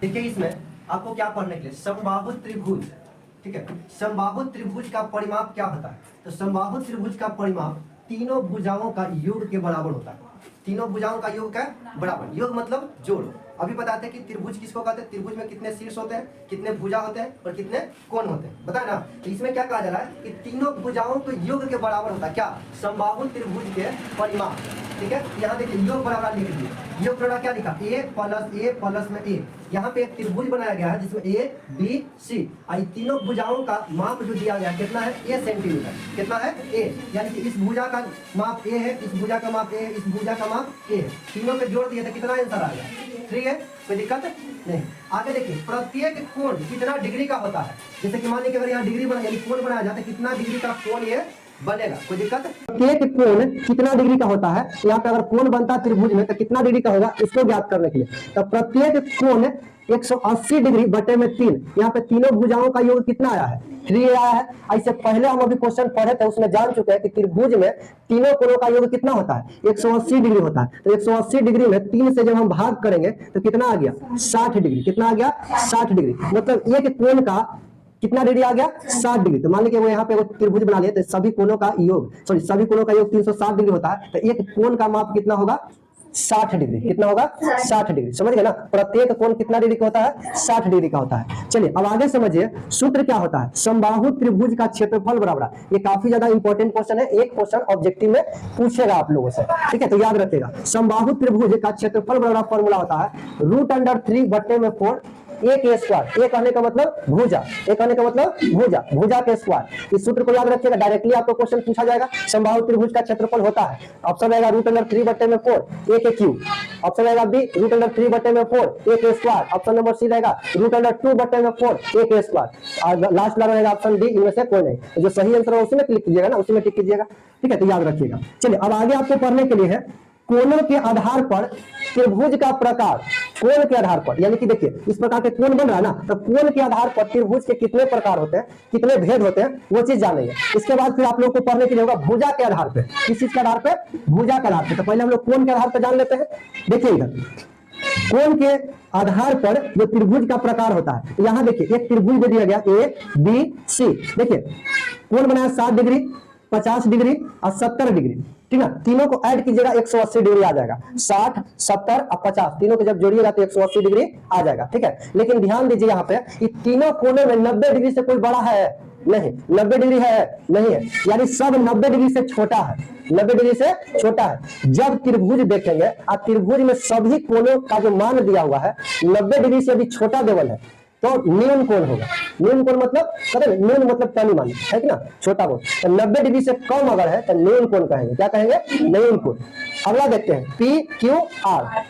देखिए इसमें आपको क्या पढ़ने के लिए समबाहु त्रिभुज, ठीक है। समबाहु त्रिभुज का परिमाप क्या होता है? तो समबाहु त्रिभुज का परिमाप तीनों भुजाओं का योग के बराबर होता है। तीनों भुजाओं का योग का बराबर, योग मतलब जोड़। अभी बताते हैं कि त्रिभुज किसको कहते हैं, त्रिभुज में कितने शीर्ष होते हैं, कितने भुजा होते हैं और कितने कोण होते हैं, बताए ना। तो इसमें क्या कहा जा रहा है कि तीनों भुजाओं के योग के बराबर होता है क्या, समबाहु त्रिभुज के परिमाप, ठीक है। यहाँ देखिए योग बराबर लिख दिए, योग बराबर क्या लिखा, ए प्लस में ए। यहाँ पे एक त्रिभुज बनाया गया है जिसमें ए बी सी, तीनों भुजाओं का माप जो दिया गया है कितना है, ए सेंटीमीटर, कितना है ए, यानी कि इस भुजा का माप ए है, इस भुजा का माप ए है, इस भुजा का माप ए है, तीनों के जोड़ दिए तो कितना आंसर आ गया, ठीक है, कोई दिक्कत नहीं। आगे देखिए प्रत्येक कोण कितना डिग्री का होता है, जैसे कि मान लीजिए अगर यहाँ डिग्री बना यानी कोण बनाया जाता है, कितना डिग्री का कोण ये बनेगा, कोई दिक्कत। प्रत्येक कोण कितना डिग्री का होता है, यहाँ पे अगर कोण बनता है त्रिभुज में तो कितना डिग्री का होगा इसको ज्ञात करने के लिए, तो प्रत्येक कोण 180 डिग्री बटे में 3, यहाँ पे तीनों भुजाओं का योग कितना आया है, 3 आया है। ऐसे पहले हम अभी क्वेश्चन पढ़े थे उसमें जान चुके हैं कि त्रिभुज में तीनों कोणों का योग कितना होता है, 180 डिग्री होता है। तो 180 डिग्री में 3 से जब हम भाग करेंगे तो कितना आ गया, 60 डिग्री, कितना आ गया 60 डिग्री, मतलब एक कोण का कितना डिग्री आ गया 60 डिग्री। तो मान लीजिए वो यहाँ पे वो त्रिभुज बना लिए तो सभी कोणों का योग, सॉरी सभी कोणों का योग 360 डिग्री होता है, तो एक कोण का माप कितना होगा 60 डिग्री, कितना होगा 60 डिग्री, समझ गए ना। प्रत्येक कोण कितना डिग्री का होता है, 60 डिग्री का होता है। चलिए अब आगे समझिए सूत्र क्या होता है, समबाहु त्रिभुज का क्षेत्रफल बराबर, ये काफी ज्यादा इंपॉर्टेंट क्वेश्चन है, एक क्वेश्चन ऑब्जेक्टिव में पूछेगा आप लोगों से, ठीक है, तो याद रखिएगा। समबाहु त्रिभुज का क्षेत्रफल बराबर फॉर्मूला होता है √3 बटे में 4 ए के स्क्वायर, ए कहने का मतलब भुजा, ए कहने का मतलब भुजा, भुजा के स्क्वायर। इस सूत्र को याद रखिएगा, डायरेक्टली आपको क्वेश्चन पूछा जाएगा। समबाहु त्रिभुज का क्षेत्रफल होता है, ऑप्शन रहेगा √3 बटे में 4 ए के क्यूब, ऑप्शन रहेगा बी √3 बटे में 4 ए के स्क्वायर, ऑप्शन नंबर सी रहेगा √2 बटे में 4 ए के स्क्वायर, और लास्ट वाला रहेगा ऑप्शन डी, इनमें से कोई नहीं। जो सही आंसर है उसी में क्लिक कीजिएगा ना, उसी में टिक कीजिएगा, ठीक है, तो याद रखिएगा। चलिए अब आगे आपको पढ़ने के लिए है कोणों के आधार पर त्रिभुज का प्रकार, कोण के आधार पर, यानी कि देखिए इस प्रकार के कोण बन रहा है ना, तो कोण के आधार पर त्रिभुज के कितने प्रकार होते हैं, कितने भेद होते हैं, वो चीज जानेंगे। इसके बाद फिर आप लोगों को पढ़ने के लिए होगा भुजा के आधार पे, किस चीज के आधार पे, भुजा के आधार पे। तो पहले हम लोग कोण के आधार पर जान लेते हैं। देखिए इधर कोण के आधार पर जो त्रिभुज का प्रकार होता है, यहाँ देखिए एक त्रिभुज दे दिया गया ए बी सी, देखिए कोण बनाया 60 डिग्री, 50 डिग्री और 70 डिग्री, ठीक है। तीनों को ऐड कीजिएगा 180 डिग्री आ जाएगा, 60 70 और 50 तीनों को जब जोड़िएगा तो 180 डिग्री आ जाएगा, ठीक है। लेकिन ध्यान दीजिए यहाँ पे ये तीनों कोने में 90 डिग्री से कोई बड़ा है नहीं, 90 डिग्री है नहीं है, यानी सब 90 डिग्री से छोटा है, 90 डिग्री से छोटा है। जब त्रिभुज देखेंगे और त्रिभुज में सभी कोणों का जो मान दिया हुआ है 90 डिग्री से भी छोटा देवल है तो न्यून कोण होगा। न्यून कोण मतलब न्यून मतलब तनी मान है कि ना, छोटा कोण। तो 90 डिग्री से कम अगर है तो न्यून कोण कहेंगे, क्या कहेंगे, न्यून कोण। अगला देखते हैं पी क्यू आर,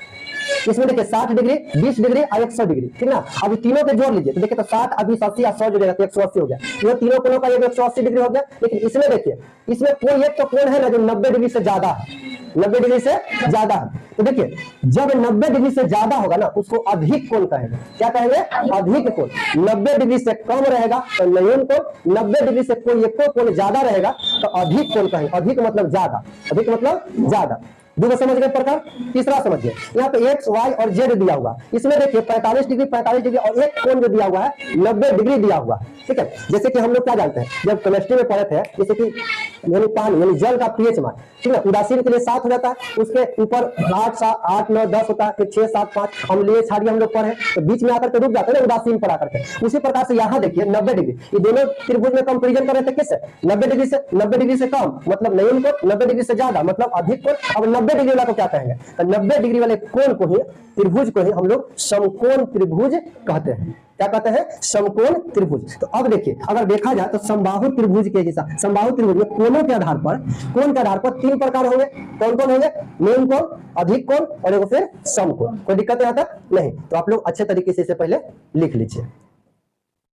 इसमें देखिए 60 डिग्री 20 डिग्री और 100 डिग्री, ठीक ना। अभी तीनों के जोड़ लीजिए तो देखिए तो 60 20 80 और 100 जोड़ेगा तो 180 हो गया, ये तीनों कोणों का 180 डिग्री हो गया। लेकिन इसमें देखिए इसमें कोई एक तो कोण है ना जो 90 डिग्री से ज्यादा है, 90 डिग्री से ज्यादा है। तो देखिए जब 90 डिग्री से ज्यादा होगा ना उसको अधिक कोण कहेंगे, क्या कहेंगे, अधिक कोण। 90 डिग्री से कम रहेगा तो न्यून कोण, 90 डिग्री से कोई एक कोण ज्यादा रहेगा तो अधिक कोण कहेंगे। अधिक मतलब ज्यादा, अधिक मतलब ज्यादा। दूसरा समझ गए प्रकार। तीसरा समझिए यहाँ पे एक्स वाई और जेड दिया हुआ, इसमें देखिए 45 डिग्री और एक कोण जो दिया हुआ है 90 डिग्री दिया हुआ, ठीक है। जैसे कि हम लोग क्या जानते हैं जब केमिस्ट्री में पढ़े थे, जैसे कि यानी पानी यानी जल का पीएच मान, ठीक है, उदासीन के लिए 7 हो जाता है, उसके ऊपर 8 9 10 होता है, फिर 6 7 5 अम्लीय क्षारीय हम लोग पढ़े तो बीच में आकर के रुक जाते हैं ना उदासीन पर आकर के। उसी प्रकार से यहाँ देखिए 90 डिग्री, ये दोनों त्रिभुज में कंपेरिजन कर रहे थे किससे, 90 डिग्री से। 90 डिग्री से कम मतलब न्यून कोण, 90 डिग्री से ज्यादा मतलब अधिक कोण। अब 90 डिग्री वाला को क्या कहेंगे, तो 90 डिग्री वाले कोण को ही, त्रिभुज को ही हम लोग समकोण त्रिभुज कहते हैं। क्या कहते हैं, समकोण त्रिभुज। तो अब देखिए अगर देखा जाए तो समबाहु त्रिभुज के जैसा, समबाहु त्रिभुज में कोणों के आधार पर, कोण के आधार पर 3 प्रकार होंगे। कौन कौन होंगे, न्यून कोण, अधिक कोण और फिर समकोण। कोई दिक्कत यहाँ तक नहीं। तो आप लोग अच्छे तरीके से इसे पहले लिख लीजिए।